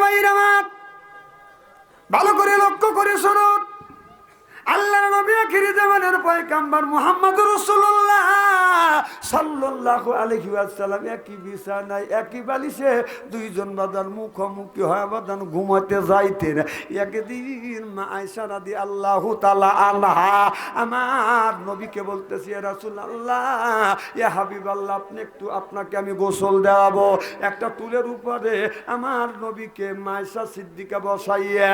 ভাইরা আমার, ভালো করে লক্ষ্য করে শুনুন। আল্লাহর নবী আখির জামানের পয়গম্বর মুহাম্মদুর রাসূলুল্লাহ সাল্লাল্লাহু আলাইহি ওয়াসাল্লাম একই বিছানায় একই বালিশে দুইজন বাদান মুখোমুখি হয়ে বাদান ঘুমাতে যাইতেন। একদিন মা আয়েশা রাদিয়াল্লাহু তাআলা আনহা আমার নবীকে বলতেছে, ইয়া রাসূলুল্লাহ, ইয়া হাবিবাল্লাহ, আপনি একটু, আপনাকে আমি গোসল দেওয়াবো। একটা টুলের উপরে আমার নবীকে মা আয়েশা সিদ্দিকা বসাইয়া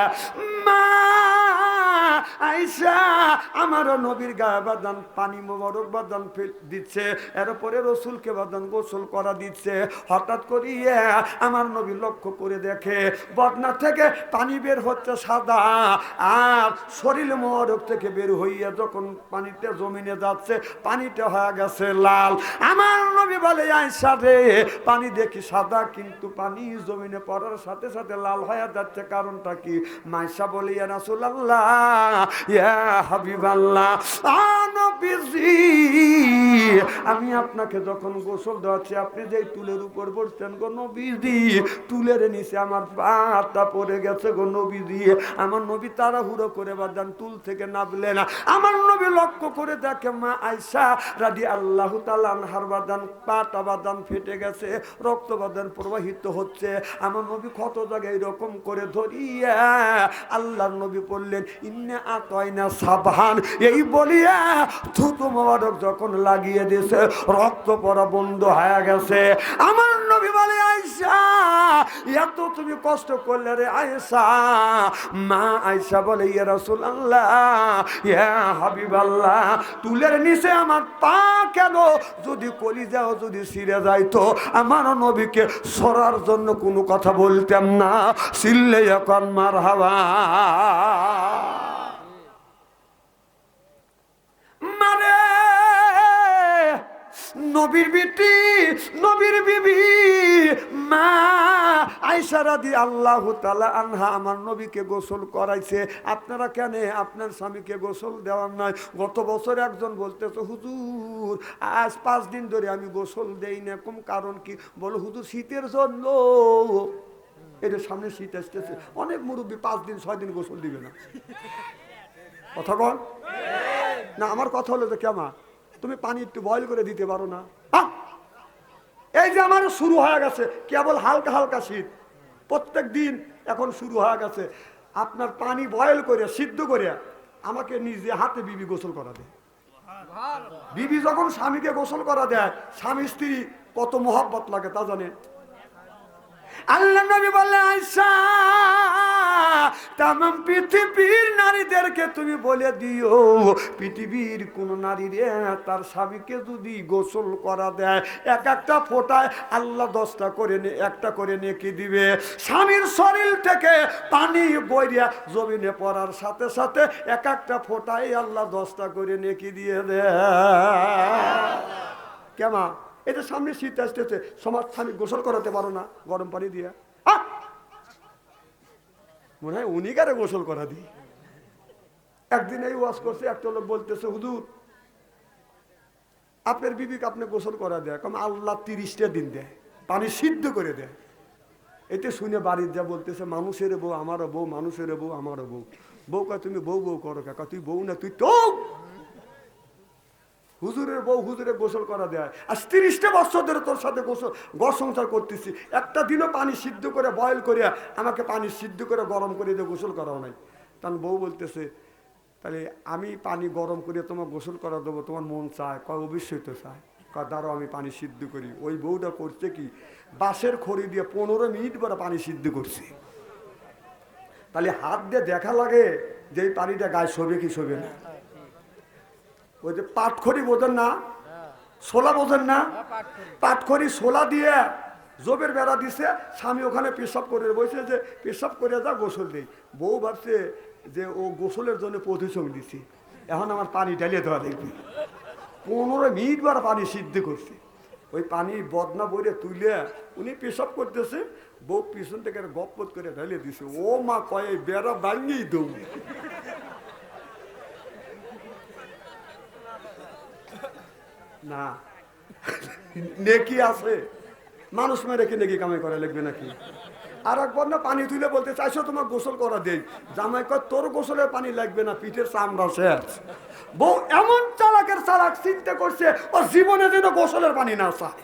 মা আয়েশা আমার নবীর গায়ে বাদান পানি মোবারক বাদান দিচ্ছে, এরপরে রসুলকে বাদান গোসল করা দিচ্ছে। হঠাৎ করিয়ে আমার নবী লক্ষ্য করে দেখে বদনা থেকে পানি বের হচ্ছে সাদা, আর শরীর মোবারক থেকে বের হইয়া যখন পানিতে জমিনে যাচ্ছে পানিটা হয়ে গেছে লাল। আমার নবী বলে, আয়েশা রে, পানি দেখি সাদা কিন্তু পানি জমিনে পড়ার সাথে সাথে লাল হয়ে যাচ্ছে, কারণটা কি? আয়েশা বলে, ইয়া রাসূলুল্লাহ, ইয়া হাবিবাল্লাহ, নবীজি, আমি আপনাকে যখন গোসল দেওয়াচ্ছি আপনি যে টুলের উপর বসছেন গো নবীজি, টুলের নিচে আমার পাটা পড়ে গেছে গো নবীজি। আমার নবী তাড়াহুড়ো করে বাদান টুল থেকে নামলেন। আমার নবী লক্ষ্য করে দেখে মা আয়েশা রাদিয়াল্লাহু তাআলা আনহার বাদান পাটা বাদান ফেটে গেছে, রক্ত বাদান প্রবাহিত হচ্ছে। আমার নবী ক্ষত জায়গায় এরকম করে ধরিয়া আল্লাহর নবী বললেন, ইন্না আতাইনা সাবহান, এই বলিয়া থুতু মোবারক যখন লাগিয়ে দিয়েছে রক্ত পড়া বন্ধ হয়ে গেছে। আমার নবী বলে, আয়েশা, এত তুমি কষ্ট করলে রে আয়েশা? মা আয়েশা বলে, ইয়া রাসূলুল্লাহ, ইয়া হাবিবাল্লাহ, তুলের নিচে আমার পা কেন? যদি কলিজাও যদি ছিঁড়ে যাইতো আমার নবীকে সরার জন্য কোনো কথা বলতাম না। সিল্লে এখন মারহাবা। মানে নবীর বিটি, নবীর বিবি মা আয়েশা রাদিয়াল্লাহু তাআলা আনহা আমার নবীকে গোসল করাইছে। আপনারা কেন আপনার স্বামীকে গোসল দেওয়ার নাই? গত বছর একজন বলতেছে, হুজুর আজ 5 দিন ধরে আমি গোসল দেই না, কোন কারণ কি? বলো, হুজুর শীতের জন্য। এটা সামনে শীত আসতেছে, অনেক মুরব্বী 5 দিন 6 দিন গোসল দিবে না। কথা বল না, আমার কথা হলো যে কেমন, তুমি পানি একটু বয়ল করে দিতে পারো না? এই যে আমার শুরু হয়ে গেছে কেবল হালকা হালকা শীত, প্রত্যেক দিন এখন শুরু হয়ে গেছে। আপনার পানি বয়ল করে সিদ্ধ করে আমাকে নিজে হাতে বিবি গোসল করা দেয়। বিবি যখন স্বামীকে গোসল করা দেয়, স্বামী স্ত্রী কত মহব্বত লাগে তা জানে। আল্লাহ নবী বললেন, আয়েশা, তামাম পৃথিবীর নারীদেরকে তুমি বলে দিও, পৃথিবীর কোন নারী রে তার স্বামীকে যদি গোসল করা দেয় এক একটা ফোঁটায় আল্লাহ 10টা করে একটা করে নেকি দিবে। স্বামীর শরীর থেকে পানি বইয়া জমিনে পড়ার সাথে সাথে এক একটা ফোঁটায় আল্লাহ 10টা করে নেকি দিয়ে দেয়। কেমন? এটা সামনে শীত আসতেছে, সমাজ স্বামী গোসল করাতে পারো না গরম পানি দিয়ে? মনে হয় উনি কারে গোসল করা দিই। একদিন এই ওয়াজ করছে, একটা লোক বলতেছে, হুজুর আপনার বিবিকে আপনি গোসল করা দেয়, কারণ আল্লাহ 30টা দিন দেয়, পানি সিদ্ধ করে দেয়। এতে শুনে বাড়ির যা বলতেছে, মানুষের বউ আমারও বউ, মানুষের বউ আমারও বউ। বউ কয়, তুমি বউ বউ করো কাকা, তুই বউ না, তুই তো হুজুরের বউ হুজুরে গোসল করা দেয়। আর 30টা বছর ধরে তোর সাথে ঘর সংসার করতেছি, একটা দিনও পানি সিদ্ধ করে বয়েল করে আমাকে পানি সিদ্ধ করে গরম করে দিয়ে গোসল করাও নাই। তখন বউ বলতেছে, তাহলে আমি পানি গরম করে তোমার গোসল করা দেবো, তোমার মন চায়? কয় অবশ্যই তো চায়। কয় দাঁড়াও আমি পানি সিদ্ধ করি। ওই বউটা করছে কি, বাঁশের খড়ি দিয়ে 15 মিনিট পরে পানি সিদ্ধ করছে। তাহলে হাত দিয়ে দেখা লাগে যে এই পানিটা গায়ে শোবে কি শোবে না। ওই যে পাটখড়ি বোঝেন না, ছোলা বোঝেন না, পাটখড়ি ছোলা দিয়ে জবের বেড়া দিছে, স্বামী ওখানে পেশাব করে বসে, যে পেশাব করে যা গোসল দেই। বউ ভাবছে যে ও গোসলের জন্য প্রতিশোধ দিছি, এখন আমার পানি ঢালিয়ে দেওয়া দেখবি। 15 মিনিট বার পানি সিদ্ধ করছে। ওই পানি বদনা বইরে তুলে উনি পেশাব করতেছে, বউ পিছন থেকে গপ্পত করে ঢালিয়ে দিছে। ও মা কয়, বেড়া ভাঙিয়েই দৌড়। না নেকি আছে, মানুষ মেরে কি নেকি কামাই করা লাগবে নাকি? আর একবার না পানি তুলে বলতে চাইছো তোমার গোসল করা দেই। জামাই কয় তোর গোসলের পানি লাগবে না, পিঠের চামড়া শেষ। বউ এমন চালাকের চালাক চিন্তা করছে ও জীবনে যেন গোসলের পানি না চায়।